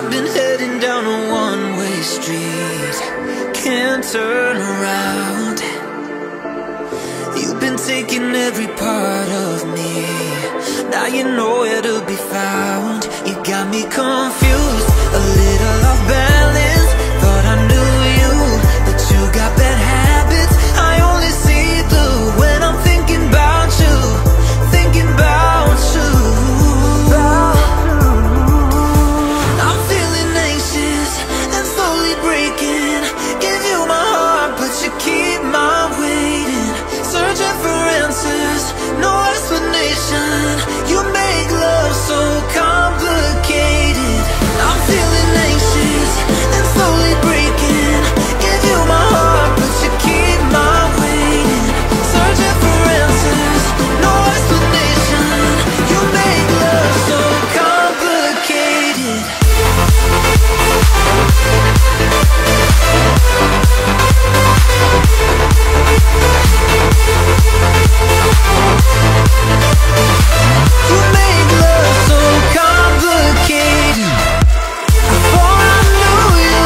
I've been heading down a one-way street, can't turn around. You've been taking every part of me, now you know where to be found. You got me confused, a little off balance. Thought I knew you, but you got bad habits. I only see blue when I'm thinking about you, thinking about you. I'm feeling anxious and slowly breaking. Give you my heart, but you keep my waiting. Searching for answers, no explanation. You make love so complicated. I'm feeling anxious and slowly breaking. Give you my heart, but you keep my waiting. Searching for answers, no explanation. You make love so complicated. You make love so complicated. Before I knew you,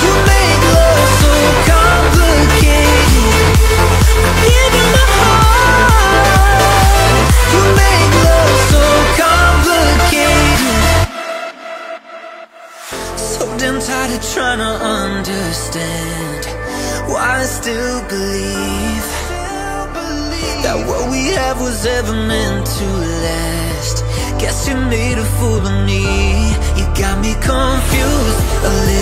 you make love so complicated. I give you my heart. You make love so complicated. So damn tired of trying to understand why I still believe that what we have was ever meant to last. Guess you made a fool of me. You got me confused, a little